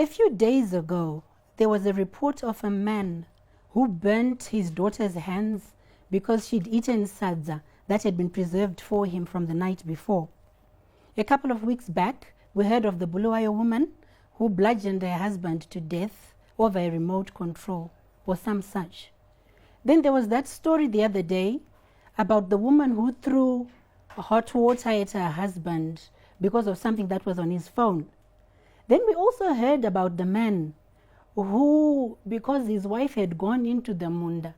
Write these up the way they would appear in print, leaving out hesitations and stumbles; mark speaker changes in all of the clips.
Speaker 1: A few days ago, there was a report of a man who burnt his daughter's hands because she'd eaten sadza that had been preserved for him from the night before. A couple of weeks back, we heard of the Bulawayo woman who bludgeoned her husband to death over a remote control or some such. Then there was that story the other day about the woman who threw hot water at her husband because of something that was on his phone. Then we also heard about the man who, because his wife had gone into the munda,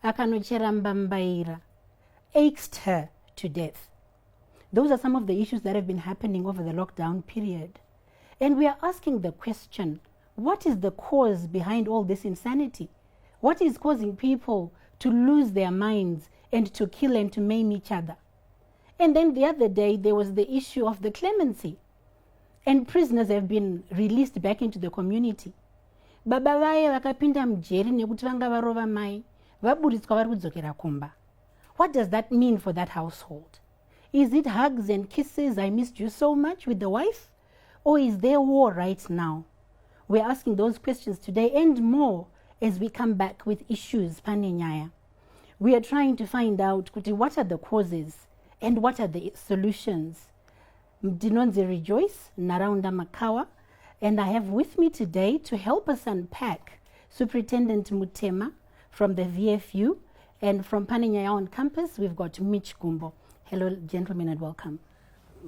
Speaker 1: akanochera mbambaira, axed her to death. Those are some of the issues that have been happening over the lockdown period. And we are asking the question, what is the cause behind all this insanity? What is causing people to lose their minds and to kill and to maim each other? And then the other day, there was the issue of the clemency. And prisoners have been released back into the community. Baba vaye vakapinda mujeri nekuti vanga varova mai, vaburitswa vari kudzokera kumba. What does that mean for that household? Is it hugs and kisses, I missed you so much, with the wife? Or is there war right now? We're asking those questions today and more as we come back with issues, Pane Nyaya. We are trying to find out what are the causes and what are the solutions. Dinonze Rejoice, Naraunda Makawa, and I have with me today to help us unpack Superintendent Mutema from the VFU, and from Pane Nyaya on campus, we've got Mitch Gumbo. Hello, gentlemen, and welcome.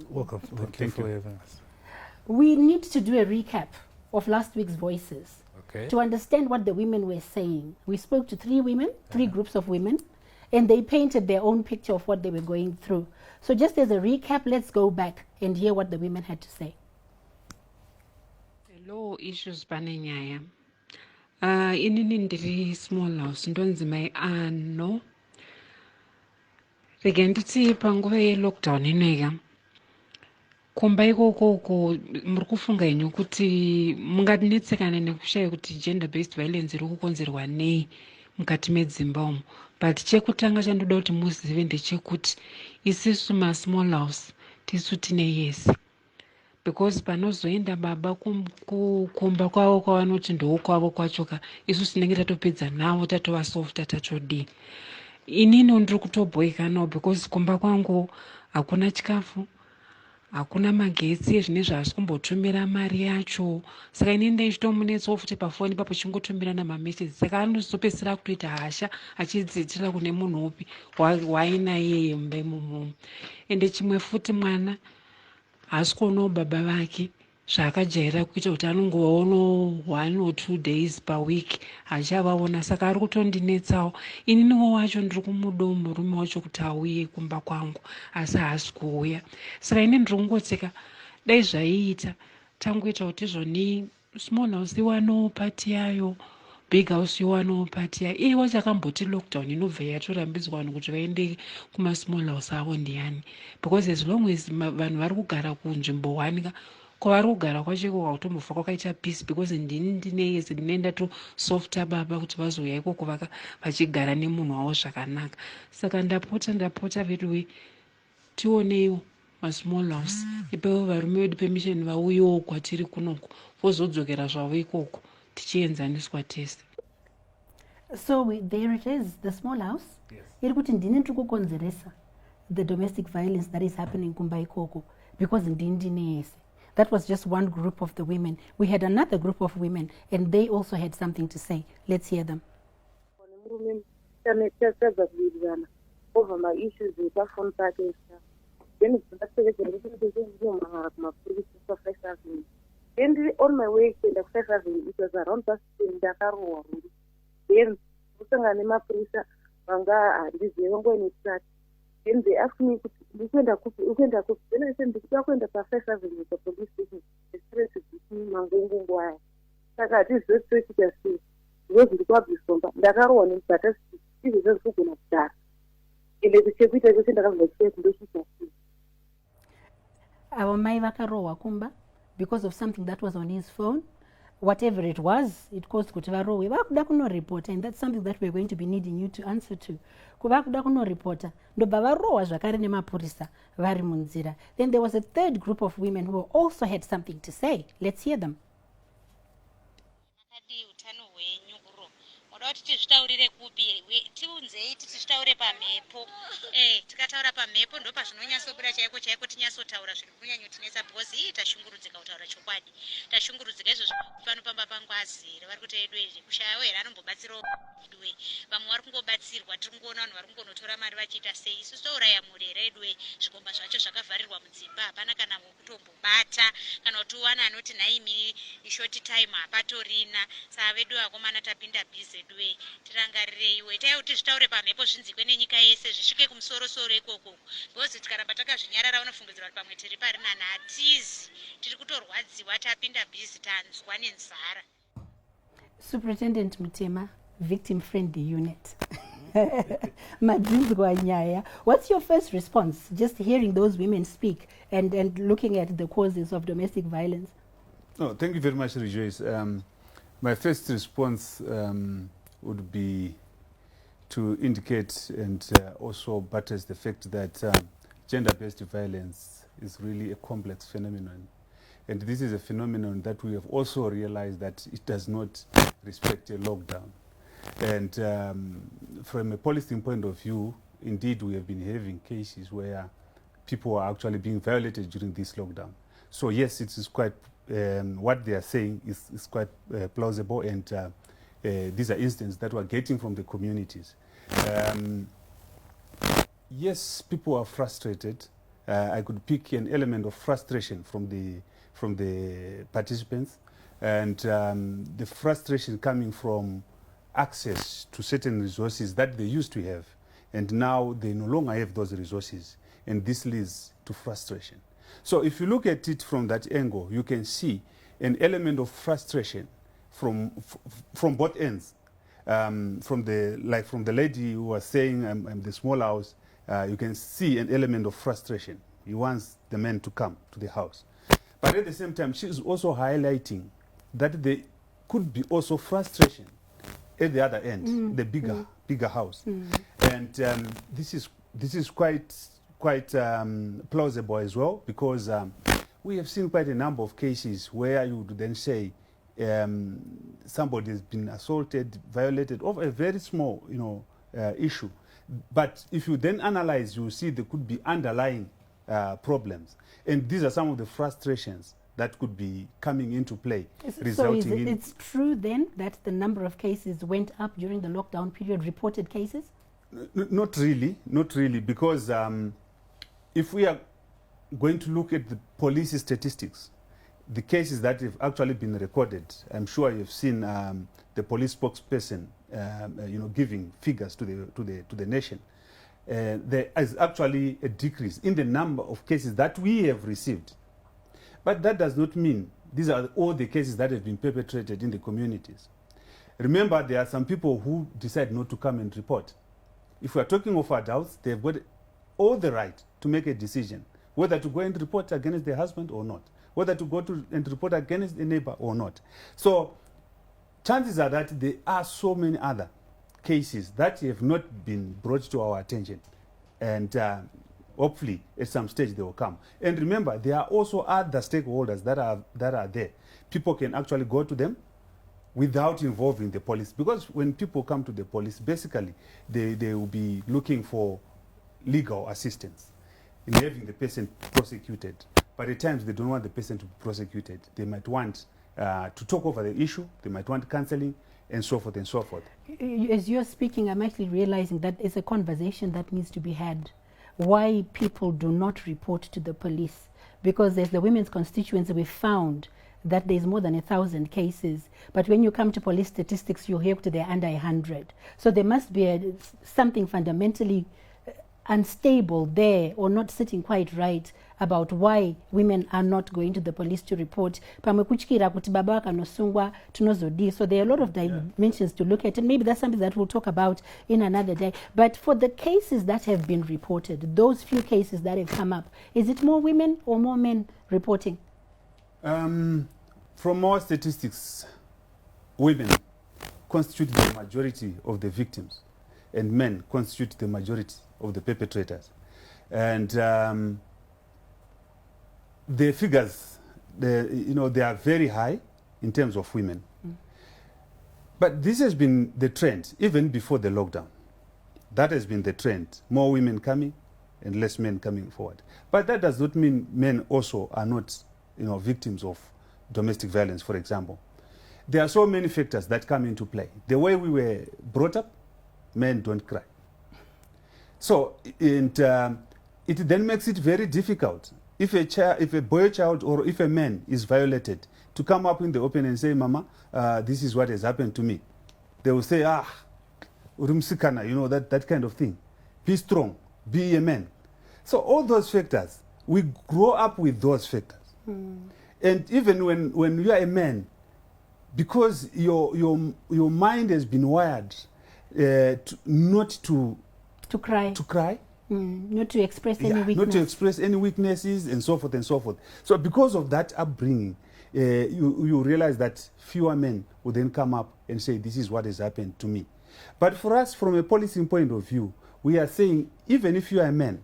Speaker 2: Welcome. Thank you for having us.
Speaker 1: We need to do a recap of last week's voices
Speaker 2: Okay.
Speaker 1: to understand what the women were saying. We spoke to three groups of women, and they painted their own picture of what they were going through. So just as a recap, let's go back and hear what the women had to say.
Speaker 3: Hello, issues Pane Nyaya. Inini ndiri small house ndonzi mai ano. Rega nditi panguva ye-lockdown inoika. Kumba ikoko muri kufunga henyu kuti munganetsekana nekushaya kuti gender based violence iri kukonzerwa nei mukati medzimba umo. But chekutanga chandoda kuti muzive ndechekuti isusu small house tisu tine yese. Because panozoenda baba kumba kwavo kwavanoti ndokwavo kwachoka, isusu tinenge tatopedza navo tatova softa tatodii. Inini ndiri kutobhoika nawo because kumba kwangu hakuna chikafu, hakuna magetsi ezvine zvasi kumbotumira mari yacho. Saka inini ndeichitomunetsawo futi pafoni ipapo chingotumirana mameseji. Saka anozopedzisira kutoita hasha achidziitira kune munhu upi wainaye mumba imomo. Ende chimwe futi mwana haasi kuonawo baba vake zvaakajaira kuita kuti anongovaonawo 1 or 2 days per week achavaona. Saka ari kutondinetsawo. Ininiwo wacho ndiri kumudawo murume wacho kuti auye kumba kwangu asi haasi kuuya. Saka ini ndiri kungotseka dai zvaiita tangoita kuti zvoni small house iwanawo pati yayo, big house iwanawo pati yayo. Iye wacho akamboti lockdown inobva yatorambidzwa vanhu kuti vaende kumasmall house avo ndiani, because as long as vanhu vari kugara kunzvimbo one kwavari kugara kwacho ikoko kwakutombofa kwakaita peace, because ndini ndine yese ndinoenda tosofta baba kuti vazouya ikoko vachigara nemunhu wavo zvakanaka. Saka ndapota veduwe tioneiwo masmall house, ipewo varume vedu permission vauyewo kwatiri kunoko vozodzokera zvavo ikoko tichienzaniswa tese.
Speaker 1: So there it is, the small house.
Speaker 2: Yes.
Speaker 1: Iri kuti ndini ndiri kukonzeresa the domestic violence that is happening kumba ikoko because ndini ndine yese. That was just one group of the women. We had another group of women and they also had something to say. Let's hear them.
Speaker 4: Over my issues with that phone package. Then on my way to the 5 Avenue, it was around that in Dakar. Then then they asked me, then I said, then I said, the 5 Avenue, the police station, the straight to Mangungu. Saka this is straight to the street. Because the public from Dakar one in Patas, this is just looking at that. In the security, I think I'm like,
Speaker 1: Our mai vakarohwa kumba because of something that was on his phone. Whatever it was, it caused kuti varohwe. Vakuda kunorepota, and that's something that we're going to be needing you to answer to. Kuvakuda kunorepota, ndobva varohwa zvakare nemapurisa vari munzira. Then there was a third group of women who also had something to say. Let's hear them.
Speaker 5: Adi utano hwenyu bro. Moda kuti tizvitaurire kupi tiunzei tizvitaure pamhepo. Tikataura pamhepo ndo pazvinonyatsobuda chaiko chaiko tinyatsotaura zviri kunyanya kutinetsa because tashungurudzika kutaura chokwadi. Tashungurudzika izvozvo pano pamba pangu azere vari kuti edu kushayawo here anombobatsirawo edwe. Vamwe vari kungobatsirwa tiri kungoona vanhu vari kungonotora mari vachiita sei. Isusu touraya murere edwe zvikomba zvacho zvakavharirwa mudzimba hapana kana wokutombobata kana kuti uwana anoti naimi ishoti time hapatorina saka vedu vakomana tapinda bhizi edwe tirangarireiwe itai kuti zvitaure pamhepo zvinzikwe nenyika yese zvisvike kumusorosoro ikoko because tikaramba takazvinyarara unofungidzira kuti pamwe tiri parinana hatizi tiri kutorwadziwa tapinda bhizi tanzwa nenzara.
Speaker 1: Superintendent Mutema, Victim Friendly Unit. Madrinzwa Nyaya, what's your first response just hearing those women speak and looking at the causes of domestic violence?
Speaker 2: No, thank you very much, Rejoice. My first response would be to indicate and also buttress the fact that gender-based violence is really a complex phenomenon. And this is a phenomenon that we have also realized that it does not respect a lockdown. And from a policing point of view, indeed, we have been having cases where people are actually being violated during this lockdown. So yes, it is quite, what they are saying is quite plausible, and these are instances that we're getting from the communities. Yes, people are frustrated. I could pick an element of frustration from the participants, and the frustration coming from access to certain resources that they used to have, and now they no longer have those resources, and this leads to frustration. So if you look at it from that angle, you can see an element of frustration from both ends. From the lady who was saying, I'm the small house, you can see an element of frustration. He wants the men to come to the house. But at the same time, she is also highlighting that there could be also frustration at the other end, the bigger house. And this is quite plausible as well, because we have seen quite a number of cases where you would then say somebody has been assaulted, violated over a very small, issue. But if you then analyze, you see there could be underlying problems, and these are some of the frustrations that could be coming into play, resulting
Speaker 1: so it's true then that the number of cases went up during the lockdown period, reported cases?
Speaker 2: Not really, because if we are going to look at the police statistics, the cases that have actually been recorded, I'm sure you've seen the police spokesperson, giving figures to the nation. There is actually a decrease in the number of cases that we have received. But that does not mean these are all the cases that have been perpetrated in the communities. Remember, there are some people who decide not to come and report. If we are talking of adults, they've got all the right to make a decision whether to go and report against their husband or not, whether to go and report against a neighbor or not. So chances are that there are so many other cases that have not been brought to our attention, and hopefully at some stage they will come. And remember, there are also other stakeholders that are there. People can actually go to them without involving the police, because when people come to the police, basically they will be looking for legal assistance in having the person prosecuted. But at times they don't want the person to be prosecuted. They might want to talk over the issue, they might want counseling, and so forth and so forth.
Speaker 1: As you're speaking, I'm actually realizing that it's a conversation that needs to be had. Why people do not report to the police? Because as the women's constituency, we found that there's more than 1,000 cases. But when you come to police statistics, you hear they're under 100. So there must be something fundamentally unstable there, or not sitting quite right, about why women are not going to the police to report. So there are a lot of dimensions to look at, and maybe that's something that we'll talk about in another day. But for the cases that have been reported, those few cases that have come up, is it more women or more men reporting?
Speaker 2: From our statistics, women constitute the majority of the victims, and men constitute the majority of the perpetrators. And the figures, they are very high in terms of women. But this has been the trend, even before the lockdown. That has been the trend. More women coming and less men coming forward. But that does not mean men also are not, victims of domestic violence, for example. There are so many factors that come into play. The way we were brought up, men don't cry. So, it then makes it very difficult if a boy child or if a man is violated to come up in the open and say, Mama, this is what has happened to me. They will say, urimsikana, that kind of thing. Be strong, be a man. So all those factors, we grow up with those factors. And even when you are a man, because your mind has been wired not to cry,
Speaker 1: not to express any weakness.
Speaker 2: Not to express any weaknesses and so forth and so forth. So because of that upbringing, you realize that fewer men will then come up and say, this is what has happened to me. But for us, from a policing point of view, we are saying, even if you are a man,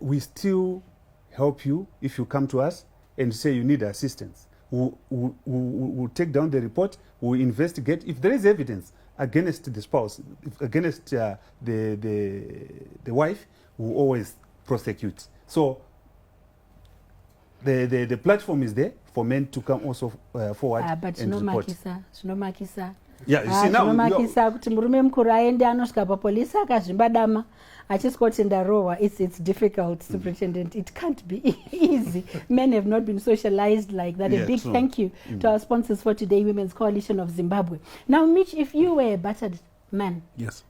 Speaker 2: we still help you if you come to us and say you need assistance. We'll take down the report, we'll investigate. If there is evidence against the spouse, against the wife, we'll always prosecute. So the platform is there for men to come also forward and report. Yeah, you see now
Speaker 1: kuti murume mukuru aende anosvika papolisi akazvimba dama achiswoti ndarohwa. It's difficult, Superintendent. It can't be easy. Men have not been socialized like that. A big thank you to our sponsors for today, Women's Coalition of Zimbabwe. Now, Mitch, if you were a battered man,
Speaker 6: yes,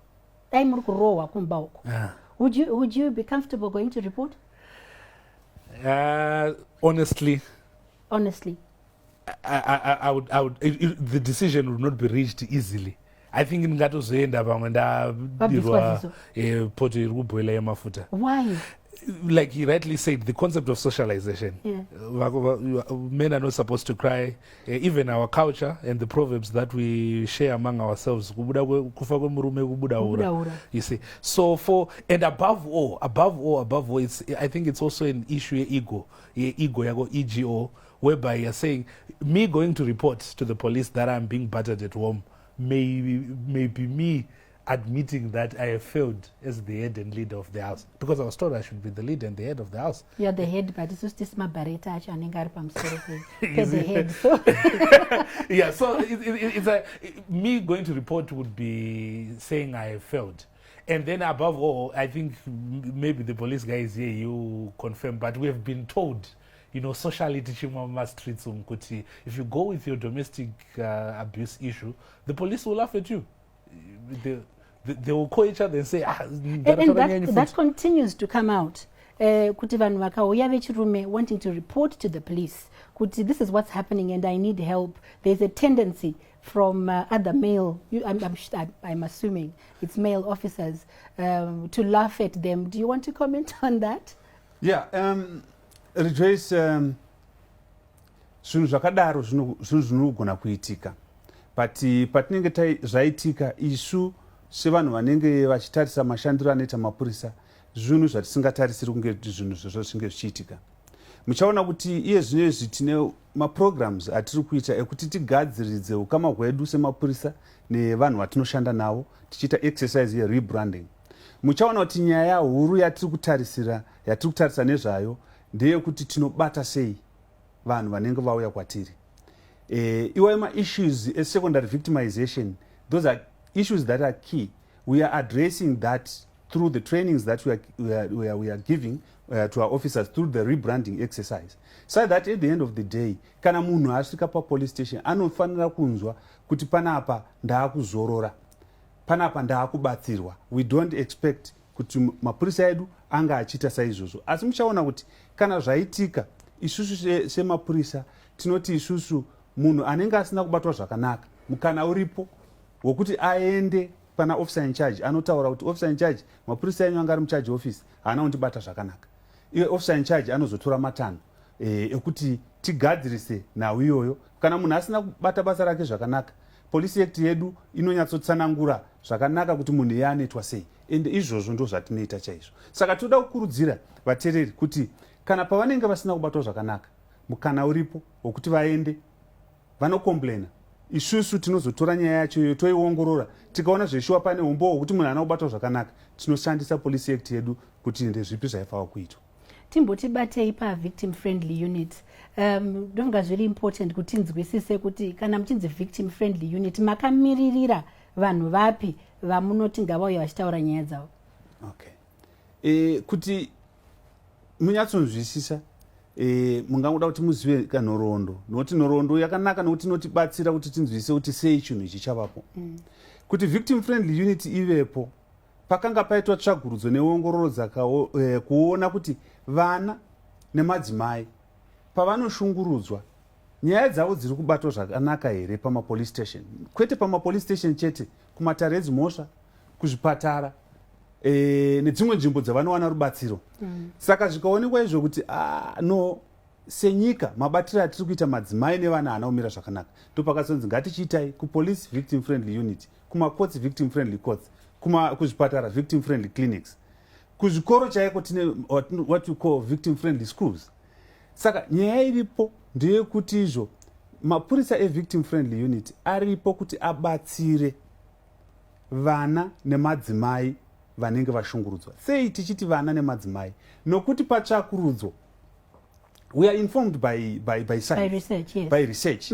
Speaker 1: would you be comfortable going to report?
Speaker 6: Honestly, I would the decision would not be reached easily. I think ngatozoenda pamwe ndadirwa poto iri kuboila yemafuta.
Speaker 1: Why?
Speaker 6: Like he rightly said, the concept of socialization.
Speaker 1: Yeah.
Speaker 6: Men are not supposed to cry. Even our culture and the proverbs that we share among ourselves. You see. So above all, I think it's also an issue ego, ego, whereby you're saying, me going to report to the police that I'm being battered at home may be me admitting that I have failed as the head and leader of the house, because I was told I should be the leader and the head of the house.
Speaker 1: You're the head, but it's just my barretta the head. So.
Speaker 6: Yeah, so it's like me going to report would be saying I have failed. And then above all, I think maybe the police guys here, you confirm, but we have been told, socially teaching mama streets umkuti, if you go with your domestic abuse issue, the police will laugh at you. They will call each other and say,
Speaker 1: and that continues to come out. Kuti vanhu vakauya vechirume wanting to report to the police, kuti this is what's happening and I need help. There's a tendency from other male, I'm assuming it's male officers, to laugh at them. Do you want to comment on that?
Speaker 2: Yeah, Rejoice, zvinhu zvakadaro zvinhu zvinogona kuitika. But patinenge zvaitika isu sevanhu vanenge vachitarisa mashandiro anoita mapurisa, zvinhu zvatisingatarisiri kunge kuti zvinhu zvozvo zvinge zvichiitika. Muchaona kuti iye zvinezvi tine maprograms atiri kuita ekuti tigadziridze ukama hwedu semapurisa nevanhu vatinoshanda navo tichiita exercise yerebranding. Muchaona kuti nyaya huru yatiri kutarisa nezvayo ndeyekuti tinobata sei vanhu vanenge vauya kwatiri. Iwema issues as secondary victimization, those are issues that are key. We are addressing that through the trainings that we are giving to our officers through the rebranding exercise, so that at the end of the day, kana munhu asvika pa police station anofanira kunzwa kuti panapa ndaakuzorora, panapa ndaakubatsirwa. We don't expect kuti mapurisa edu anga achita saizvozvo. Asi muchaona kuti kana zvaitika, isusu semapurisa tinoti isusu munhu anenge asina kubatwa zvakanaka, mukana uripo wokuti aende pana officer in charge, anotaura kuti officer in charge, mapurisa enyu anga ari mucharge office haana kundibata zvakanaka. Iye officer in charge anozotora matanho ekuti tigadzirise nhau iyoyo. Kana munhu asina kubata basa rake zvakanaka, police act yedu inonyatsotsanangura zvakanaka kuti munhu iye anoitwa sei. Ende izvozvo ndo zvatinoita chaizvo. Saka toda kukurudzira vateereri kuti kana pavanenge vasina kubatwa zvakanaka, mukana uripo wokuti vaende vanokomplaina isusu tinozotora nyaya yacho iyo toiongorora tikaona zveshuwa pane umbowo kuti munhu ana kubatwa zvakanaka tinoshandisa police act yedu kuti ndezvipi zvaifanwa kuitwa.
Speaker 1: Timboti batei victim friendly unit. Ndonga zviri important kuti tinzwisise kuti kana muchinzi victim friendly unit makamiririra vanhu vapi vamunoti ngavauya vachitaura nyaya dzavo.
Speaker 2: Okay. Kuti munyatsonzwisisa mungangoda kuti muzive kanhoroondo nokuti nhoroondo yakanaka nokuti inotibatsira kuti tinzwisise kuti sei chinhu ichi chavapo. Kuti victim friendly unit ivepo pakanga paitwa tsvagurudzo neongororo kuona kuti vana nemadzimai pavanoshungurudzwa nyaya dzavo dziri kubatwa zvakanaka here pamapolice station, kwete pamapolice station chete, kumatare edzimhosva, kuzvipatara nedzimwe nzvimbo dzavanowana rubatsiro. Saka zvikaonekwa izvo kuti no senyika mabatiro atiri kuita madzimai nevana haana kumira zvakanaka, ndopakazonzi ngatichiitai kupolice victim friendly unit, kumacourts victim friendly courts, kuzvipatara victim friendly clinics, kuzvikoro chaiko tine what we call victim friendly schools. Saka nyaya iripo ndeyekuti izvo mapurisa evictim friendly unit aripo kuti abatsire vana nemadzimai vanenge vashungurudzwa. Sei tichiti vana nemadzimai? Nokuti patsvakurudzo we are informed by science,
Speaker 1: by research, yes.
Speaker 2: By research.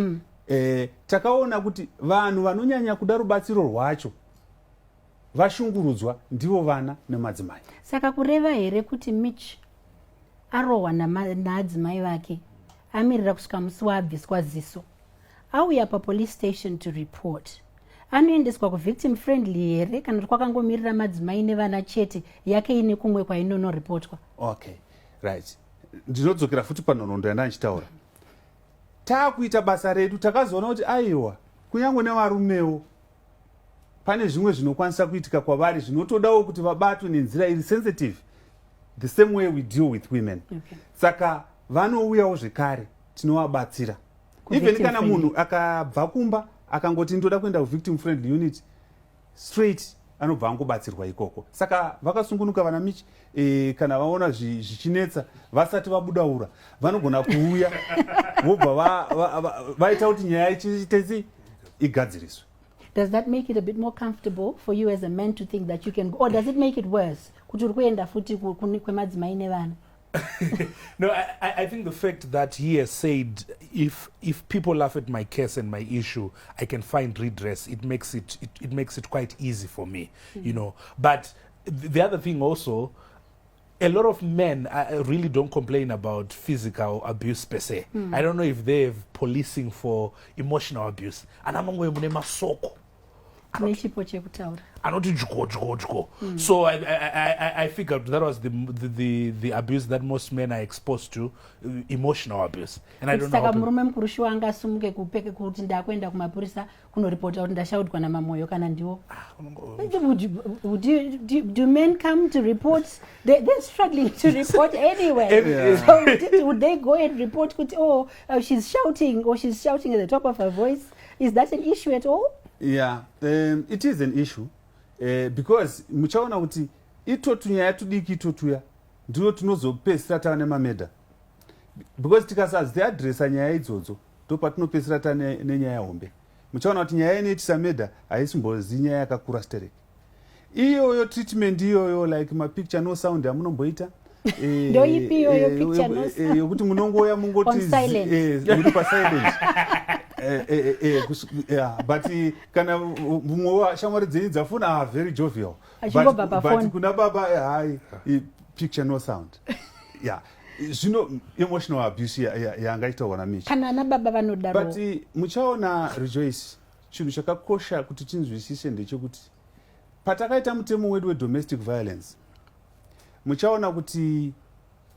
Speaker 2: Takaona kuti vanhu vanonyanya kuda rubatsiro rwacho vashungurudzwa ndivo vana nemadzimai.
Speaker 1: Saka kureva here kuti Mitch arohwa naadzimai vake amirira kusvika musi waabviswa ziso, auya papolice station to report, anoendeswa kuvictim friendly here kana kuti kwakangomirira madzimai nevana chete yake ine kumwe kwainonoripotwa?
Speaker 2: Okay, right. Ndinodzokera futi panhoroondo yandandichitaura. Taakuita basa redu takazoona kuti aiwa kunyange nevarumewo pane zvimwe zvinokwanisa kuitika kwavari zvinotodawo kuti vabatwe nenzira iri sensitive the same way we deal with women.
Speaker 1: Okay.
Speaker 2: Saka vanouyawo zvekare tinovabatsira. Even kana munhu akabva kumba akangoti ndoda kuenda kuvictim friendly unit straight anobva angobatsirwa ikoko. Saka vakasungunuka vana Michi kana vaona zvichinetsa vasati vabudaura vanogona kuuya vobva vaita kuti nyaya ichitezi igadziriswe.
Speaker 1: Does that make it a bit more comfortable for you as a man to think that you can go, or does it make it worse kuti uri kuenda futi kwemadzimai nevana?
Speaker 6: No, I think the fact that he has said if people laugh at my case and my issue, I can find redress. It makes it quite easy for me, you know. But the other thing also, a lot of men really don't complain about physical abuse per se. I don't know if they have policing for emotional abuse. And I'm going to masoko. So I figured that was the abuse that most men are exposed to, emotional abuse. And I don't know.
Speaker 1: Murume mkurushiwa angasumuke kupeke kuti ndakwenda kumapurisa kunoripota kuti ndashaudwa namamoyo kana ndiwo. Do men come to report? They're struggling to report anyway. So would they go and report kuti she's shouting or she's shouting at the top of her voice? Is that an issue at all?
Speaker 2: Yeah, it is an issue because muchaona kuti itotu nyaya tudiki itotuya ndiro tunozopesira tava nemamedha, because tikasadziadresa nyaya idzodzo ndopatinopesira ta nenyaya hombe. Muchaona kuti nyaya inoitisa medha haisimbozi nyaya yakakura stereki. Iyoyo treatment iyoyo like mapicture no sound amunomboita
Speaker 1: ndoipi iyoyo picture no sound
Speaker 2: yokuti munongoya mungoti muri pasilent. But kana mumwe washamwari dzenyu dzafuna very jovial, but kuna baba hai picture no sound. Yeah, zvino emotional abuse yangaitaurwa naMichi.
Speaker 1: Kana ana baba vanodaro.
Speaker 2: But muchaona Rejoice, chinhu chakakosha kuti tinzwisise ndechekuti patakaita mutemo wedu wedomestic violence muchaona kuti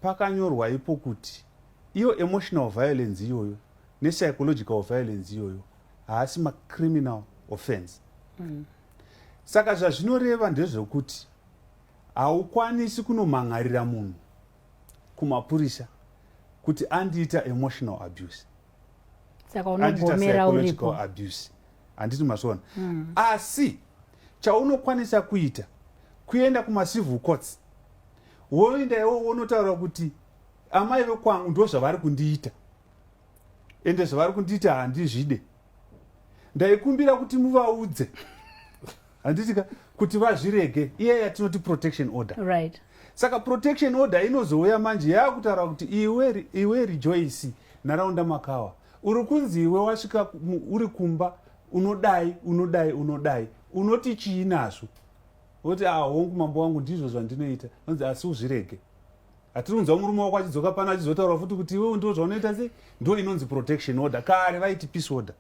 Speaker 2: pakanyorwa ipo kuti iyo emotional violence iyoyo nepsychological violence iyoyo haasi macriminal offense. Saka zvazvinoreva ndezvekuti haukwanisi kunomhangarira munhu kumapurisa kuti andiita emotional abuse, andiita psychological abuse, handiti masona. Asi chaunokwanisa kuita kuenda kumacivil courts woenda iwo unotaura kuti amai vekwangu ndo zvavari kundiita ende zvavari kundiita handizvide. ndaikumbira kuti muvaudze handitika kuti vazvirege iye yatinoti protection order,
Speaker 1: Right.
Speaker 2: saka protection order inozouya manje yakutaura kuti iwe Rejoice nharaunda makawa uri kunzi iwe wasvika uri kumba unodai unoti chii nazvo, woti hongu mambo wangu ndizvo zvandinoita, anzi asi uzvirege. Hatirunza murume wako achidzoka pano achizotaura futi kuti iwe ndo zvaunoita sei, ndo inonzi protection order, kare vaiti peace order,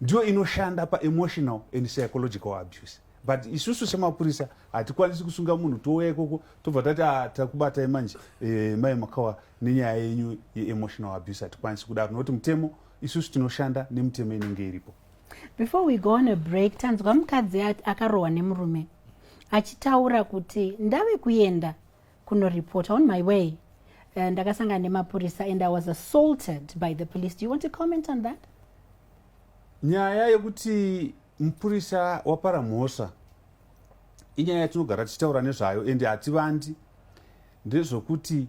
Speaker 2: ndio inoshanda paemotional and psychological abuse. But isusu semapurisa hatikwanisi kusunga munhu touya ikoko tobva tati takubatai manje mai makawa nenyaya yenyu yeemotional abuse, hatikwanisi kudaro nokuti mutemo isusu tinoshanda nemutemo inenge iripo.
Speaker 1: Before we go on a break, tanzwa mukadzi akarohwa nemurume achitaura kuti ndave kuenda kunoreport on my way ndakasangana nemapurisa and I was assaulted by the police. Do you want to comment on that?
Speaker 2: Nyaya yekuti mupurisa wapara mhosva inyaya yatinogara tichitaura nezvayo ende hativandi, ndezvokuti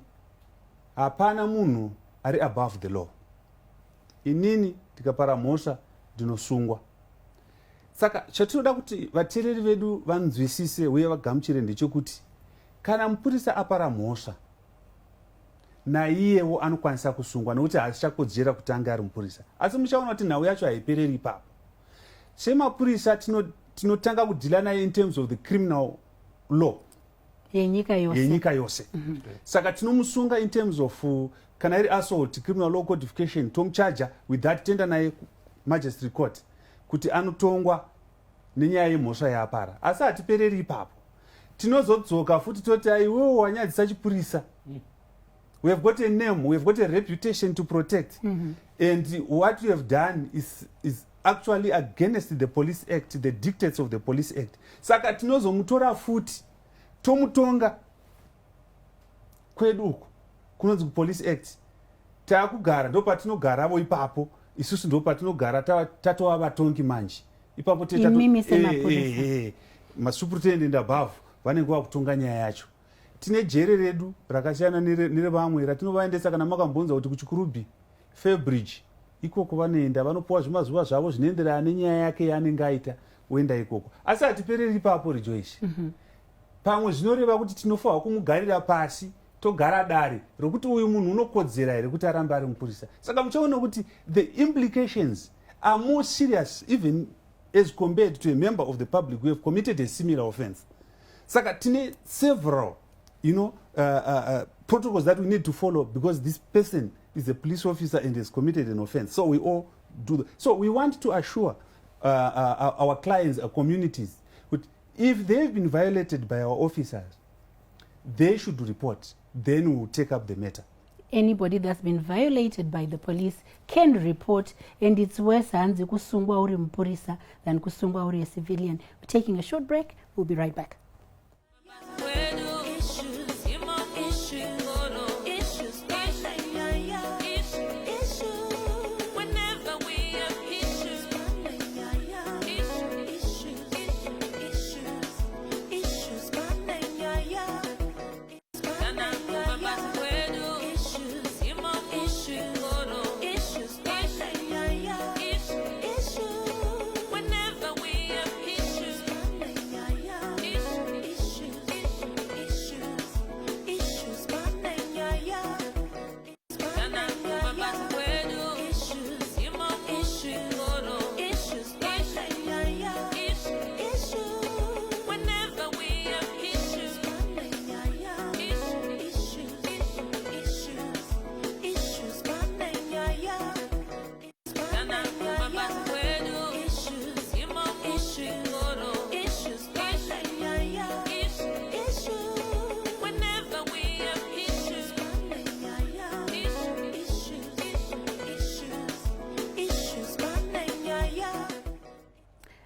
Speaker 2: hapana munhu ari above the law. Inini ndikapara mhosva ndinosungwa. Saka chatinoda kuti vateereri vedu vanzwisise uye vagamuchire ndechekuti kana mupurisa apara mhosva naiyewo anokwanisa kusungwa nokuti haasichakodzera kuti ange ari mupurisa. Asi muchaona kuti nhau yacho haipereri ipapo. Semapurisa tinotanga kudhila naye in terms of the criminal law yenyika yose. Saka tinomusunga in terms of kana iri assault, criminal law codification, tomuchaja with that, tenda naye magistrate court kuti anotongwa nenyaya yemhosva yaapara. Asi hatipereri ipapo, tinozodzoka futi toti iwewo wanyadzisa chipurisa. We have got a name, we have got a reputation to protect. And what we have done is actually against the Police Act, the dictates of the Police Act. Saka tinozomutora futi tomutonga kwedu uku kunonzi Police Act. Taakugara ndo patinogaravo ipapo, isusu ndo patinogara tatova vatongi manje. Ipapo masuperintendent above vanenge vakutonga nyaya yacho. Tine jere redu rakasiyana nerevamwe ratinovaendesa kana makambonza kuti kuchikurubhi Fairbridge ikoko vanoenda vanopuwa zvimazuva zvavo zvinoenderana nenyaya yake yaanenge aita oenda ikoko. Asi hatipereri ipapo Rejoice. Pamwe zvinoreva kuti tinofanirwa kumugarira pasi togara dare rokuti uyu munhu unokodzera here kuti arambe ari mupurisa. Saka muchaona kuti the implications are more serious even as compared to a member of the public who have committed a similar offense. Saka tine several protocols that we need to follow because this person is a police officer and has committed an offense. So we all do that. So we want to assure our clients, our communities, that if they've been violated by our officers, they should report. Then we will take up the matter.
Speaker 1: Anybody that's been violated by the police can report, and it's worse hanzi kusungwa uri mpurisa than kusungwa uri a civilian. We're taking a short break. We'll be right back.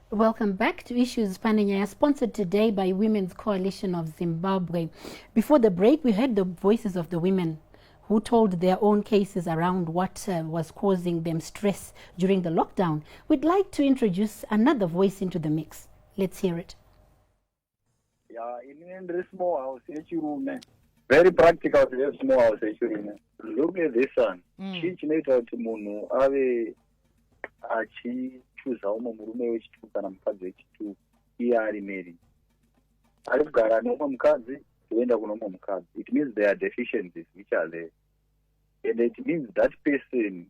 Speaker 1: Welcome back to Issues Pane, Nyaya, sponsored today by Women's Coalition of Zimbabwe. Before the break, we heard the voices of the women who told their own cases around what was causing them stress during the lockdown. We'd like to introduce another voice into the mix. Let's hear it.
Speaker 7: Yeah, in a small house, very practical to have small house. Look at this one. Teach later to Mono, Ave Achi. kuchuza umwe murume wechitu kana mukadzi wechitu iye ari married. Ari kugara neumwe mukadzi toenda kuno umwe mukadzi. It means there are deficiencies which are there. And it means that person,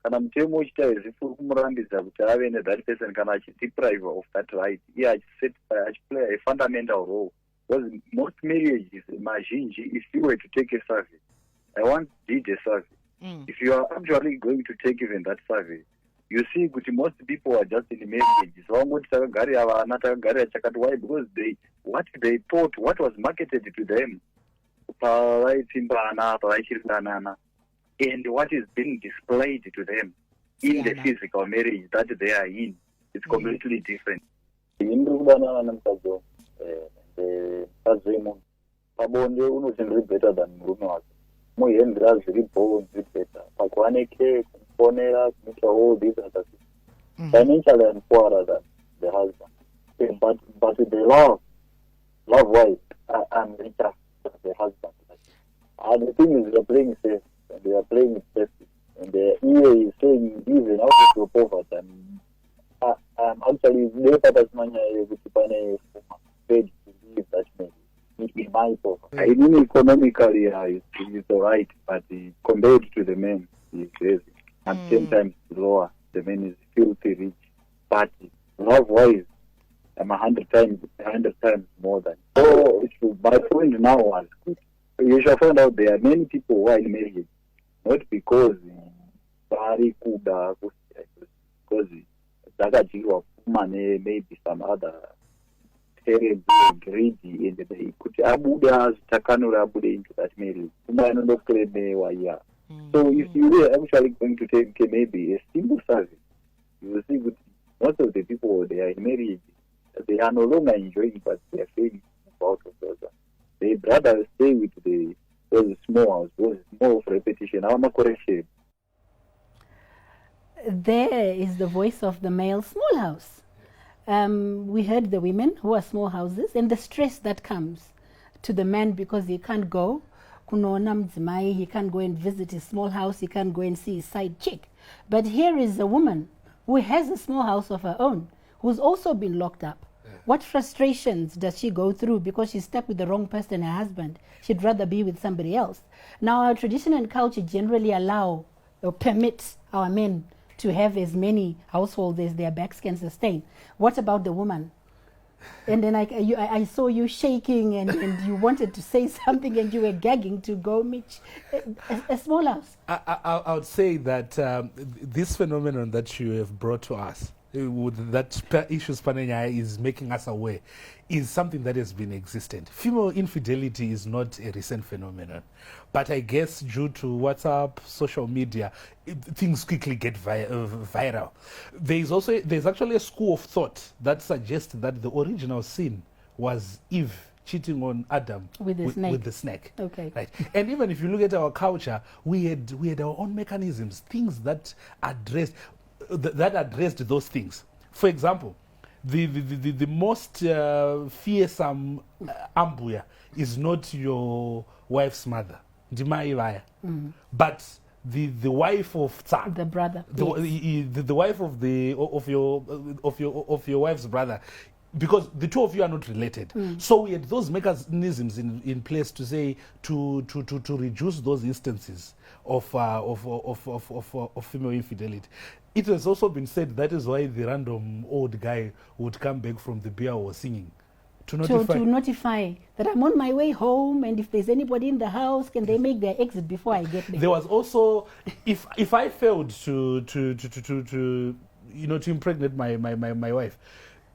Speaker 7: kana mutemo uchita zvifu kumurambidza kuti ave that person kana achideprive of that right, iye achiplay a fundamental role. Because most marriages, mazhinji, if you were to take a survey, I once did a survey. If you are actually going to take even that survey, you see that most people are just in marriages. Why? Because what they thought, what was marketed to them, and what is being displayed to them in the physical marriage that they are in, it's completely different. Pabonde unozindri better than murume wake. Muhendera zviripo better. Pakuaneke kuponera kuita all these other things. Financially and poorer than the husband. Okay, but the love wise, I'm richer than the husband. And the thing is, they are playing safe and they are playing it safely. And the EA is saying even out of your poverty. And I'm actually very manya with Pane paid to leave that marriage. In my poverty. I mean, economically, it's all right, but compared to the men, it's crazy. And 10 times lower. The man is filthy rich. But love-wise, I'm 100 times more than. So, my point now was, you shall find out there are many people who are in marriage, not because because maybe some other terrible, greedy, and they could abuda takanura abuda into that marriage. So if you were actually going to take maybe a single service, you will see that most of the people they are in marriage, they are no longer enjoying, but they are failing out of those. They rather stay with those small house, those more of repetition. I'm a correction.
Speaker 1: There is the voice of the male small house. We heard the women who are small houses and the stress that comes to the man because he can't go. He can't go and visit his small house. He can't go and see his side chick. But here is a woman who has a small house of her own, who's also been locked up. What frustrations does she go through because she's stuck with the wrong person, her husband? She'd rather be with somebody else. Now, our tradition and culture generally allow or permit our men to have as many households as their backs can sustain. What about the woman? And then I saw you shaking and you wanted to say something and you were gagging to go meet a small house.
Speaker 6: I would say that this phenomenon that you have brought to us, with that issues Pane Nyaya is making us aware, is something that has been existent. Female infidelity is not a recent phenomenon, but I guess due to WhatsApp, social media, things quickly get viral. There's actually a school of thought that suggests that the original sin was Eve cheating on Adam
Speaker 1: with the snake.
Speaker 6: Okay. Right. And even if you look at our culture, we had our own mechanisms, things that addressed those things. For example, the most fearsome ambuya is not your wife's mother, but the wife of Tsar,
Speaker 1: the brother,
Speaker 6: the wife of your wife's brother, because the two of you are not related. So we had those mechanisms in place to say to reduce those instances of female infidelity. It has also been said that is why the random old guy would come back from the beer or singing to notify
Speaker 1: that I'm on my way home, and if there's anybody in the house, can they make their exit before I get there?
Speaker 6: There was also, if I failed to impregnate my wife,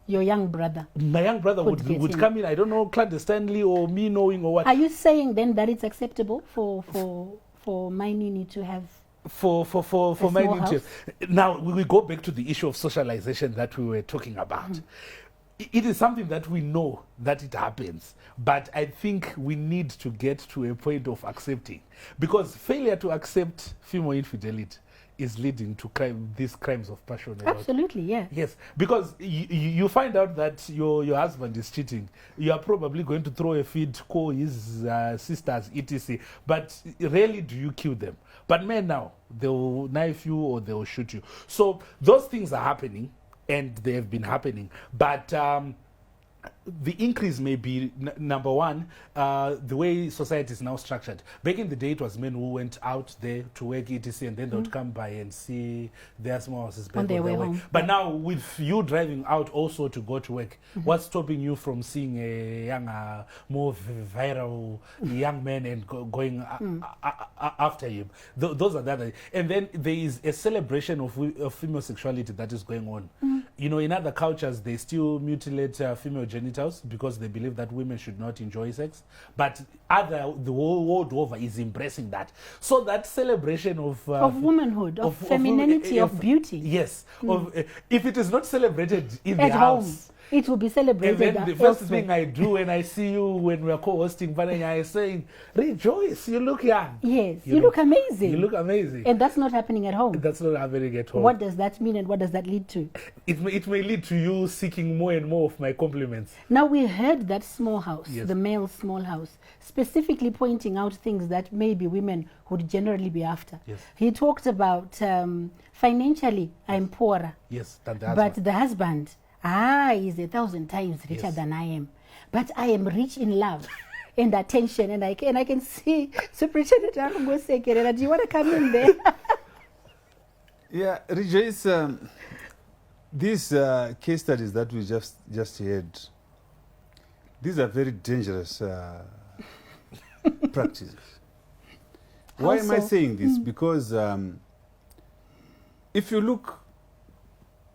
Speaker 1: your young brother,
Speaker 6: my young brother would come in, I don't know, clandestinely or me knowing or what.
Speaker 1: Are you saying then that it's acceptable for my Nini to have
Speaker 6: for my Nini? Now we go back to the issue of socialization that we were talking about. It is something that we know that it happens, but I think we need to get to a point of accepting, because failure to accept female infidelity is leading to these crimes of passion.
Speaker 1: Absolutely, yeah.
Speaker 6: Yes, because you find out that your husband is cheating. You are probably going to throw a fit, call his sisters, etc. But rarely do you kill them. But men now, they'll knife you or they'll shoot you. So those things are happening. and they have been happening. But the increase may be number one, the way society is now structured. Back in the day, it was men who went out there to work etc, and then they would come by and see their small houses back
Speaker 1: On their way home.
Speaker 6: But now, with you driving out also to go to work, what's stopping you from seeing a younger, more viral young man and going after him? Those are the other. And then there is a celebration of female sexuality that is going on. You know, in other cultures, they still mutilate female genitals because they believe that women should not enjoy sex. But the whole world over is embracing that. So that celebration of
Speaker 1: womanhood, of femininity, of beauty.
Speaker 6: Yes. If it is not celebrated in
Speaker 1: At
Speaker 6: the
Speaker 1: home,
Speaker 6: house.
Speaker 1: it will be celebrated.
Speaker 6: And then the first thing I do when I see you when we are co-hosting Pane, I say, rejoice, you look young.
Speaker 1: Yes, you look amazing.
Speaker 6: You look amazing.
Speaker 1: And that's not happening at home.
Speaker 6: That's not happening at home.
Speaker 1: What does that mean and what does that lead to?
Speaker 6: It may lead to you seeking more and more of my compliments.
Speaker 1: Now, we heard that small house,
Speaker 6: Yes.
Speaker 1: the male small house, specifically pointing out things that maybe women would generally be after.
Speaker 6: Yes.
Speaker 1: He talked about financially, I'm poorer.
Speaker 6: Yes, than the
Speaker 1: But
Speaker 6: husband.
Speaker 1: the husband, is 1,000 times richer
Speaker 6: Yes.
Speaker 1: than I am. But I am rich in love and attention. And I can see Superintendent Arungoseke. Do you want to come in there?
Speaker 2: Yeah, Rejoice, these case studies that we just heard, these are very dangerous practices. Why am I
Speaker 1: How so?
Speaker 2: saying this? Because if you look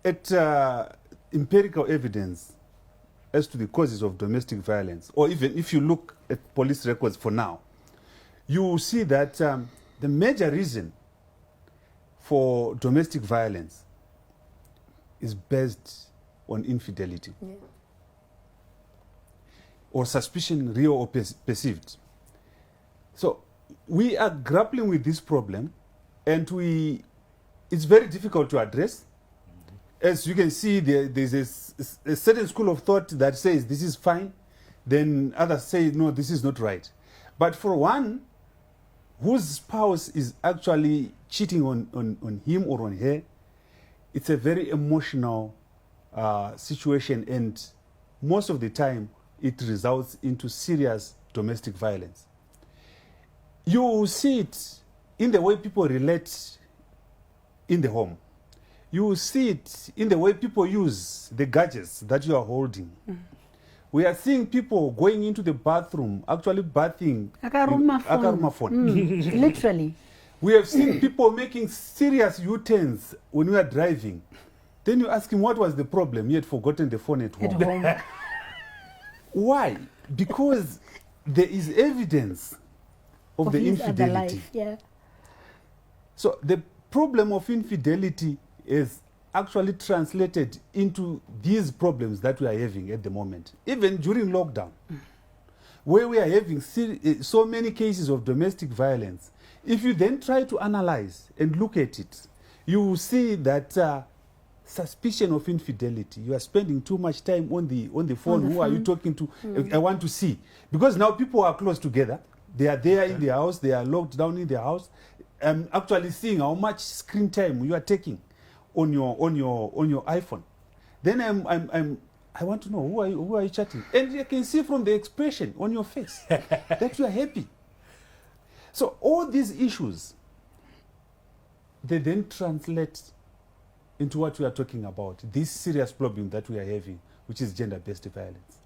Speaker 2: at empirical evidence as to the causes of domestic violence, or even if you look at police records for now, you will see that the major reason for domestic violence is based on infidelity.
Speaker 1: Yeah.
Speaker 2: Or suspicion, real or perceived. So we are grappling with this problem, and it's very difficult to address. As you can see, there's a certain school of thought that says this is fine, then others say no, this is not right. But for one whose spouse is actually cheating on him or on her, it's a very emotional situation, and most of the time it results into serious domestic violence. You will see it in the way people relate in the home. You will see it in the way people use the gadgets that you are holding. We are seeing people going into the bathroom, actually bathing.
Speaker 1: Akaruma phone. Literally.
Speaker 2: We have seen people making serious U-turns when we are driving. Then you ask him what was the problem. He had forgotten the phone at home. Why? Because there is evidence of the
Speaker 1: his other
Speaker 2: infidelity.
Speaker 1: life. Yeah.
Speaker 2: So the problem of infidelity is actually translated into these problems that we are having at the moment. Even during lockdown, where we are having so many cases of domestic violence, if you then try to analyze and look at it, you will see that suspicion of infidelity. You are spending too much time on the phone. Who are you talking to? I want to see. Because now people are close together. They are there in their house. They are locked down in their house. I'm actually seeing how much screen time you are taking on your iPhone. Then I want to know who are you chatting? And I can see from the expression on your face that you are happy. So all these issues, they then translate into what we are talking about, this serious problem that we are having, which is gender-based violence.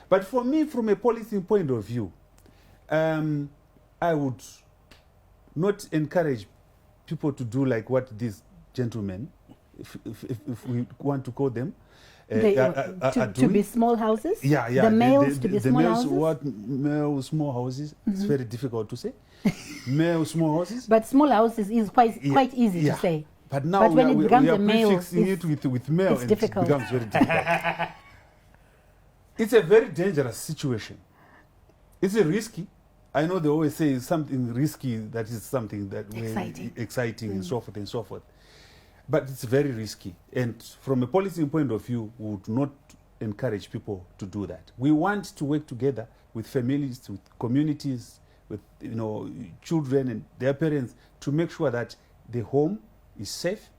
Speaker 2: But for me, from a policy point of view, I would not encourage people to do like what these gentlemen, if we want to call them,
Speaker 1: to be small houses?
Speaker 2: Yeah.
Speaker 1: The males to be
Speaker 2: the
Speaker 1: small
Speaker 2: males,
Speaker 1: houses?
Speaker 2: What male small houses? It's very difficult to say. Male small houses.
Speaker 1: But small houses is quite easy to say.
Speaker 2: But now
Speaker 1: when it
Speaker 2: we
Speaker 1: becomes
Speaker 2: are
Speaker 1: a male,
Speaker 2: prefixing it with male,
Speaker 1: it's
Speaker 2: and
Speaker 1: difficult.
Speaker 2: it becomes very difficult. It's a very dangerous situation. It's a risky. I know they always say something risky, that is something that exciting and so forth and so forth. But it's very risky. And from a policy point of view, we would not encourage people to do that. We want to work together with families, with communities, with children and their parents to make sure that the home is safe,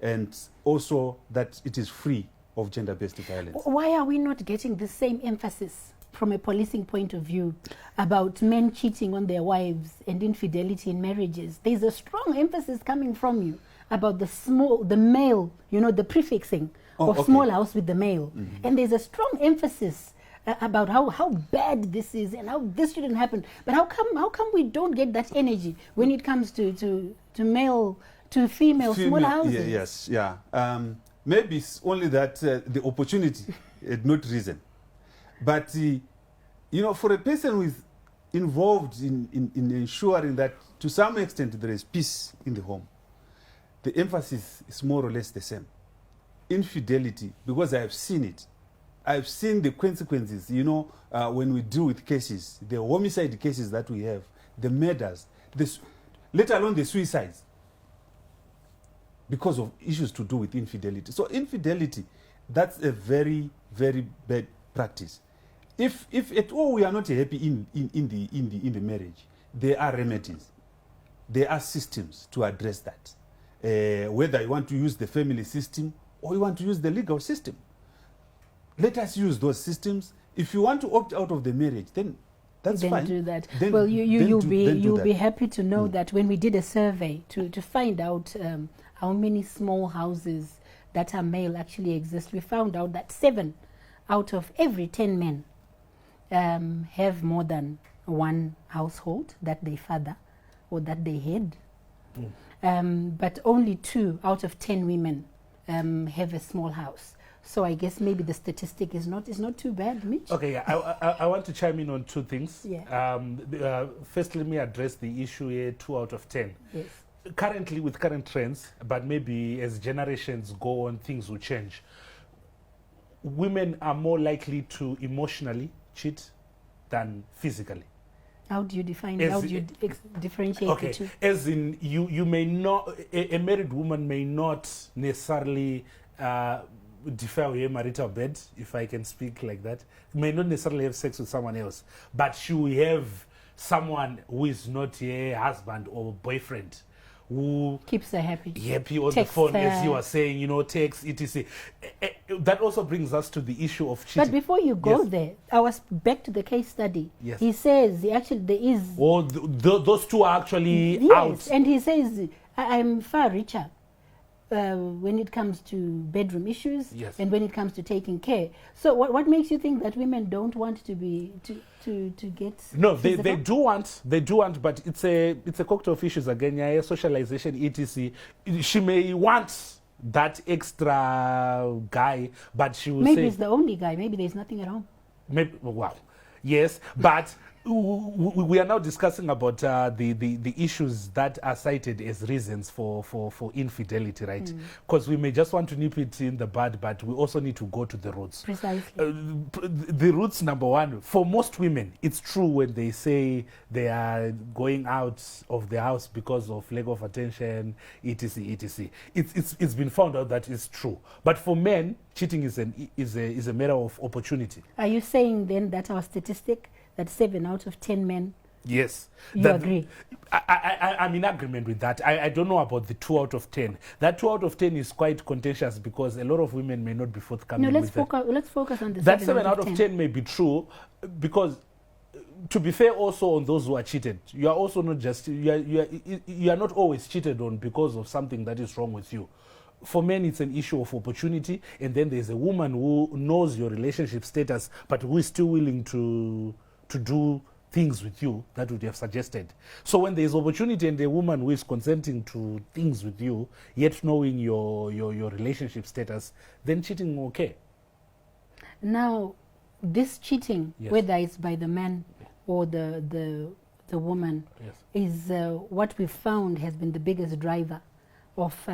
Speaker 2: and also that it is free of gender-based violence.
Speaker 1: Why are we not getting the same emphasis from a policing point of view about men cheating on their wives and infidelity in marriages? There's a strong emphasis coming from you about the male, the prefixing of small house with the male. And there's a strong emphasis about how bad this is and how this shouldn't happen. But how come we don't get that energy when it comes to female small houses?
Speaker 2: Maybe it's only that the opportunity had not risen. But, for a person who is involved in ensuring that to some extent there is peace in the home, the emphasis is more or less the same. Infidelity, because I have seen it. I've seen the consequences, when we deal with cases, the homicide cases that we have, the murders, let alone the suicides, because of issues to do with infidelity. So infidelity, that's a very, very bad practice. If at all we are not happy in the marriage, there are remedies, there are systems to address that. Whether you want to use the family system or you want to use the legal system, let us use those systems. If you want to opt out of the marriage, then that's fine.
Speaker 1: Do that.
Speaker 2: Then,
Speaker 1: well, you'll be happy to know
Speaker 2: Mm.
Speaker 1: that when we did a survey to find out how many small houses that are male actually exist, we found out that 7 out of every 10 men have more than one household that they father or that they head. But only 2 out of 10 women have a small house. So I guess maybe the statistic is not too bad, Mitch.
Speaker 6: Okay, yeah, I want to chime in on 2 things.
Speaker 1: Yeah.
Speaker 6: First, let me address the issue here, 2 out of 10.
Speaker 1: Yes.
Speaker 6: Currently, with current trends, but maybe as generations go on, things will change. Women are more likely to emotionally cheat than physically.
Speaker 1: How do you define?
Speaker 6: As
Speaker 1: How do you differentiate the two?
Speaker 6: As in, you may not, a married woman may not necessarily defile her marital bed, if I can speak like that. May not necessarily have sex with someone else, but she will have someone who is not her husband or boyfriend, who
Speaker 1: Keeps her happy.
Speaker 6: on the
Speaker 1: Text
Speaker 6: phone, as
Speaker 1: her.
Speaker 6: you were saying, text, etc. That also brings us to the issue of cheating.
Speaker 1: But before you go
Speaker 6: Yes.
Speaker 1: there, I was back to the case study.
Speaker 6: Yes.
Speaker 1: He says there is.
Speaker 6: Or those two are actually
Speaker 1: Yes,
Speaker 6: out.
Speaker 1: and he says I'm far richer when it comes to bedroom issues
Speaker 6: Yes.
Speaker 1: and when it comes to taking care. So what makes you think that women don't want to be to get?
Speaker 6: No, they
Speaker 1: physical?
Speaker 6: do want, but it's a cocktail of issues again. Yeah, socialization, etc. She may want that extra guy, but she will
Speaker 1: Maybe
Speaker 6: say
Speaker 1: it's the only guy. Maybe there's nothing at home.
Speaker 6: maybe. Wow, yes, but we are now discussing about the issues that are cited as reasons for infidelity, right? Because we may just want to nip it in the bud, but we also need to go to the roots.
Speaker 1: Precisely.
Speaker 6: The roots, number one, for most women, it's true when they say they are going out of the house because of lack of attention, etc., etc. It's been found out that it's true. But for men, cheating is a matter of opportunity.
Speaker 1: Are you saying then that our statistic that 7 out of 10 men?
Speaker 6: Yes.
Speaker 1: You agree?
Speaker 6: I'm in agreement with that. I don't know about the 2 out of 10. That 2 out of 10 is quite contentious because a lot of women may not be forthcoming.
Speaker 1: No,
Speaker 6: with that.
Speaker 1: let's focus on the
Speaker 6: That 7 out of 10 may be true because, to be fair, also on those who are cheated, you are also not just you are not always cheated on because of something that is wrong with you. For men, it's an issue of opportunity, and then there's a woman who knows your relationship status, but who is still willing to do things with you that would have suggested. So when there's opportunity and a woman who is consenting to things with you, yet knowing your relationship status, then cheating okay.
Speaker 1: Now, this cheating,
Speaker 6: Yes.
Speaker 1: whether it's by the man or the woman,
Speaker 6: Yes.
Speaker 1: is what we found has been the biggest driver of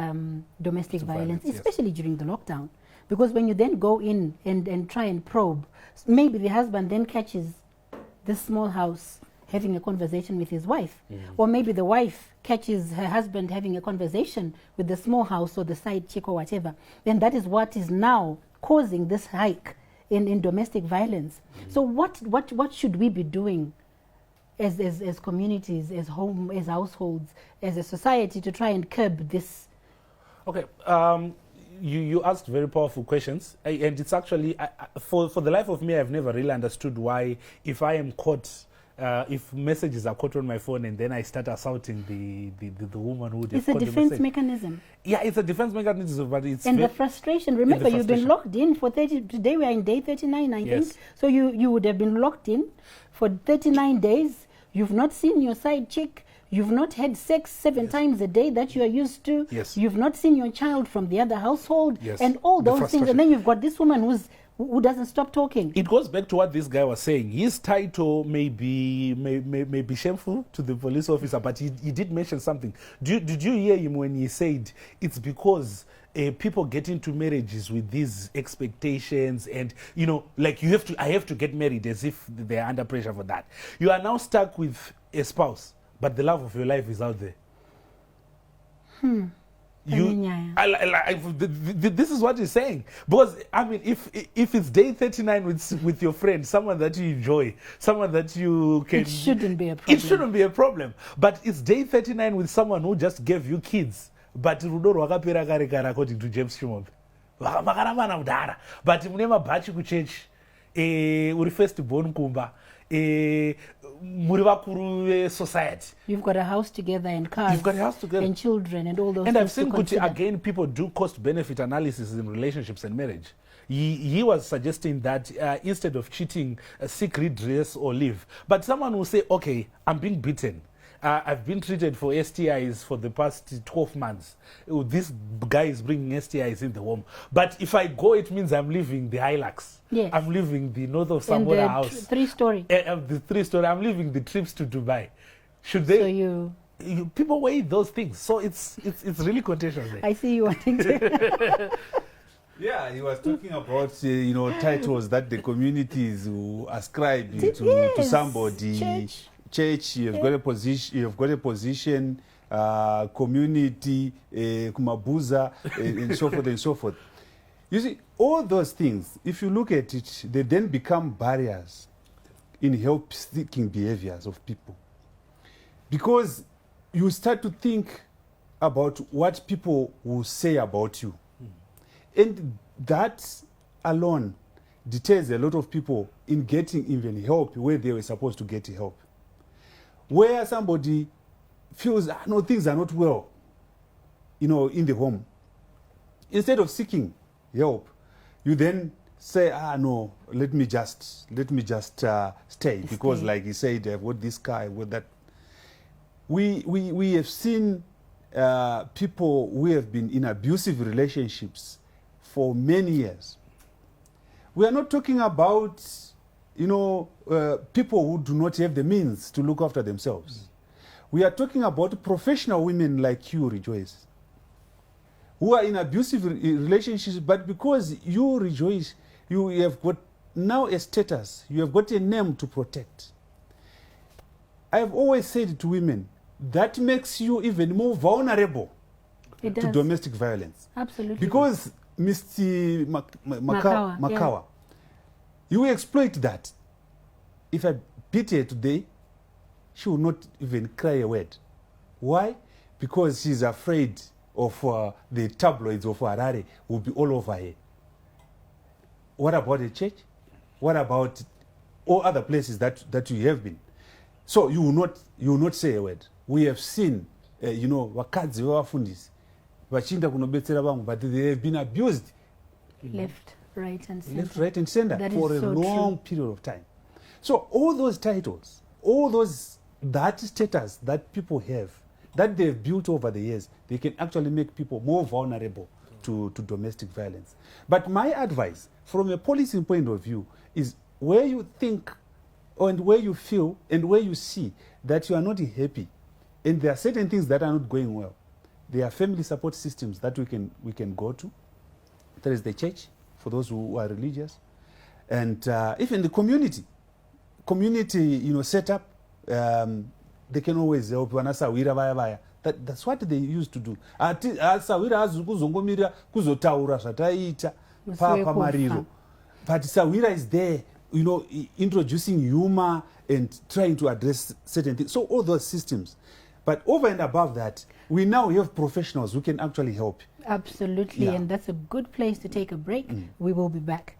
Speaker 1: domestic violence,
Speaker 6: yes.
Speaker 1: especially during the lockdown. Because when you then go in and try and probe, maybe the husband then catches this small house having a conversation with his wife. Or maybe the wife catches her husband having a conversation with the small house or the side chick or whatever. Then that is what is now causing this hike in domestic violence. So what should we be doing as communities, as households, as a society to try and curb this
Speaker 6: Okay. You asked very powerful questions, and it's actually for the life of me, I've never really understood why, if I am caught, if messages are caught on my phone and then I start assaulting the woman who would have
Speaker 1: It's a
Speaker 6: caught the
Speaker 1: defense
Speaker 6: message.
Speaker 1: mechanism.
Speaker 6: Yeah, it's a defense mechanism, but it's
Speaker 1: And the frustration. Remember, you've been
Speaker 6: frustration.
Speaker 1: locked in for 30. Today we are in day 39, I
Speaker 6: Yes.
Speaker 1: think. So you would have been locked in for 39 days. You've not seen your side chick. You've not had sex 7 times a day that you are used to.
Speaker 6: Yes.
Speaker 1: You've not seen your child from the other household.
Speaker 6: Yes.
Speaker 1: And all
Speaker 6: The
Speaker 1: those things.
Speaker 6: frustration.
Speaker 1: And then you've got this woman who doesn't stop talking.
Speaker 6: It goes back to what this guy was saying. His title may be shameful to the police officer, but he did mention something. Did you hear him when he said it's because people get into marriages with these expectations, and like I have to get married as if they're under pressure for that. You are now stuck with a spouse, but the love of your life is out there. This is what he's saying, because I mean, if it's day 39 with your friend, someone that you enjoy, someone that you can,
Speaker 1: It shouldn't be a problem.
Speaker 6: It shouldn't be a problem. But it's day 39 with someone who just gave you kids. But rudo rwakapera kare kare, according to James Chimombe. Vakaravana mudhara. But mune mabhachi kuchechi, uri first born kumba. Muri vakuru society.
Speaker 1: You've got a house together and cars.
Speaker 6: You've got a house together.
Speaker 1: And children and all those
Speaker 6: And
Speaker 1: things.
Speaker 6: I've seen Kuti, again, people do cost-benefit analysis in relationships and marriage. He was suggesting that instead of cheating, seek redress or leave. But someone will say, okay, I'm being beaten. I've been treated for STIs for the past 12 months. This guy is bringing STIs in the home. But if I go, it means I'm leaving the Hilux.
Speaker 1: Yes.
Speaker 6: I'm leaving the north of
Speaker 1: And
Speaker 6: Samora
Speaker 1: the
Speaker 6: house.
Speaker 1: 3-story.
Speaker 6: The 3-story. I'm leaving the trips to Dubai. Should they?
Speaker 1: So
Speaker 6: people weigh those things. So it's really contentious.
Speaker 1: I see you wanting to.
Speaker 2: Yeah, he was talking about titles that the communities who ascribe to
Speaker 1: Yes,
Speaker 2: somebody. Church, you've got a position, community, kumabuza, and so forth and so forth. You see, all those things, if you look at it, they then become barriers in help-seeking behaviors of people. Because you start to think about what people will say about you. And that alone deters a lot of people in getting even help where they were supposed to get help. Where somebody feels, no, things are not well, in the home. Instead of seeking help, you then say, no, let me just stay, because like he said, I've got this car, I've got that. We have seen people who have been in abusive relationships for many years. We are not talking about people who do not have the means to look after themselves. We are talking about professional women like you, Rejoice, who are in abusive relationships, but because you, Rejoice, you have got now a status, you have got a name to protect. I have always said to women, that makes you even more vulnerable to domestic violence.
Speaker 1: Absolutely.
Speaker 2: Because Mr. Makawa, you will exploit that. If I beat her today, she will not even cry a word. Why? Because she's afraid of the tabloids of Harare will be all over her. What about the church? What about all other places that you have been? So you will not say a word. We have seen, wakadzi vevafundisi vachiinda kunobetsera vamwe, but they have been abused
Speaker 1: Left, right, and center.
Speaker 2: Left, right, and center for a long period of time. So all those titles, that status that people have, that they've built over the years, they can actually make people more vulnerable to domestic violence. But my advice, from a policing point of view, is where you think and where you feel and where you see that you are not happy, and there are certain things that are not going well, there are family support systems that we can go to. There is the church, for those who are religious, and even the community set up. They can always help. That's what they used to do. Sawira hazi kuzongomirira kuzotaura zvataita pamariro, but Sawira is there, introducing humor and trying to address certain things. So all those systems, But over and above that, we now have professionals who can actually help.
Speaker 1: Absolutely,
Speaker 2: Yeah.
Speaker 1: and that's a good place to take a break. We will be back.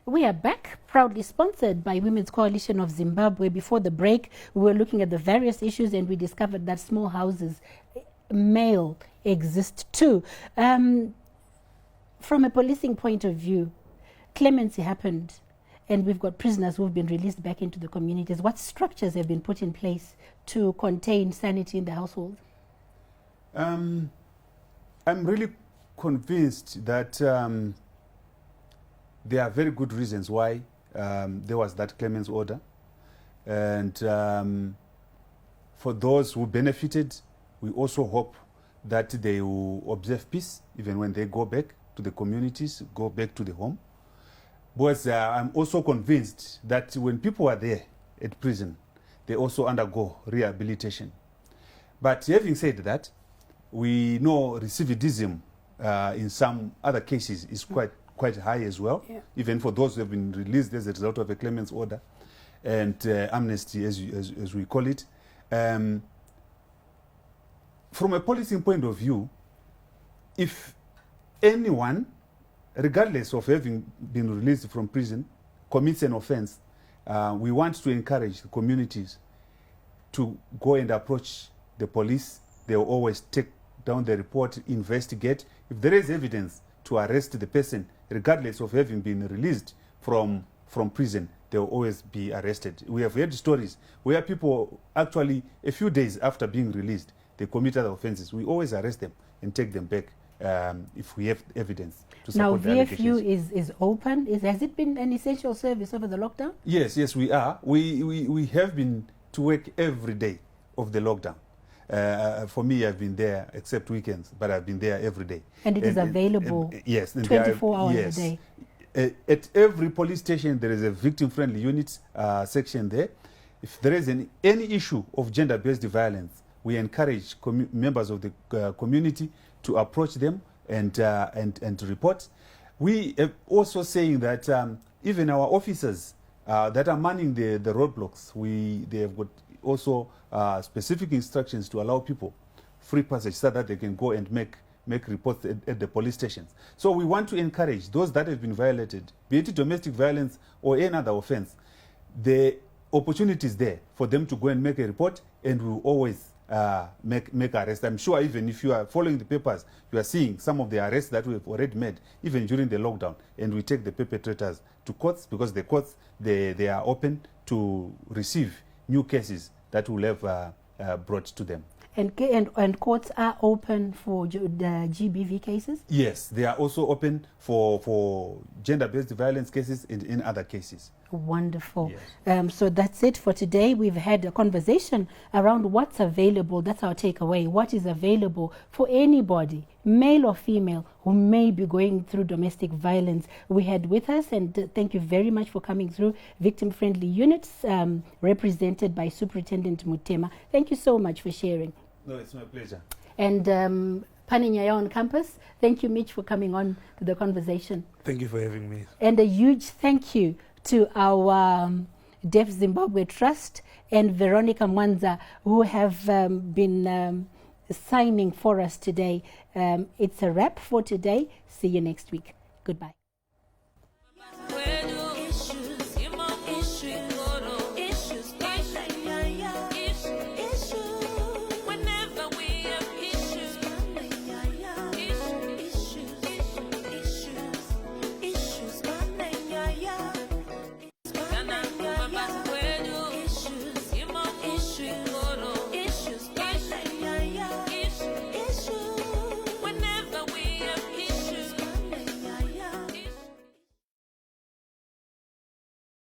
Speaker 1: We are back, proudly sponsored by Women's Coalition of Zimbabwe. Before the break, we were looking at the various issues and we discovered that small houses, male, exist too. From a policing point of view, clemency happened and we've got prisoners who've been released back into the communities. What structures have been put in place to contain insanity in the household?
Speaker 2: I'm really convinced that there are very good reasons why there was that clemency order. And for those who benefited, we also hope that they will observe peace even when they go back to the communities, go back to the home. But I'm also convinced that when people are there at prison, they also undergo rehabilitation. But having said that, we know recidivism in some other cases is quite high as well, even for those who have been released as a result of a clemency order and amnesty, as we call it. From a policing point of view, if anyone, regardless of having been released from prison, commits an offense, we want to encourage the communities to go and approach the police. They will always take down the report, investigate. If there is evidence to arrest the person, regardless of having been released from prison, they will always be arrested. We have heard stories where people actually, a few days after being released, they commit other offenses. We always arrest them and take them back if we have evidence to support the allegations.
Speaker 1: Now, VFU is open. Has it been an essential service over the lockdown?
Speaker 2: Yes, we are. We have been to work every day of the lockdown. For me, I've been there, except weekends, but I've been there every day.
Speaker 1: And it is available
Speaker 2: yes,
Speaker 1: 24 hours a day?
Speaker 2: At every police station, there is a victim-friendly units section there. If there is any issue of gender-based violence, we encourage members of the community to approach them and report. We are also saying that even our officers that are manning the roadblocks, they have got also specific instructions to allow people free passage so that they can go and make reports at the police stations. So we want to encourage those that have been violated, be it domestic violence or any other offense, the opportunity is there for them to go and make a report, and we will always make arrests. I'm sure even if you are following the papers, you are seeing some of the arrests that we've already made, even during the lockdown, and we take the perpetrators to courts because the courts, they are open to receive new cases that will have brought to them.
Speaker 1: And courts are open for the GBV cases?
Speaker 2: Yes, they are also open for gender-based violence cases and in other cases.
Speaker 1: Wonderful.
Speaker 2: Yes.
Speaker 1: So that's it for today. We've had a conversation around what's available. That's our takeaway. What is available for anybody, male or female, who may be going through domestic violence. We had with us, and thank you very much for coming through, victim-friendly units represented by Superintendent Mutema. Thank you so much for sharing.
Speaker 2: No, it's my pleasure.
Speaker 1: And Pane Nyaya on campus, thank you, Mitch, for coming on to the conversation.
Speaker 6: Thank you for having me.
Speaker 1: And a huge thank you to our Deaf Zimbabwe Trust and Veronica Mwanza, who have been signing for us today. It's a wrap for today. See you next week. Goodbye.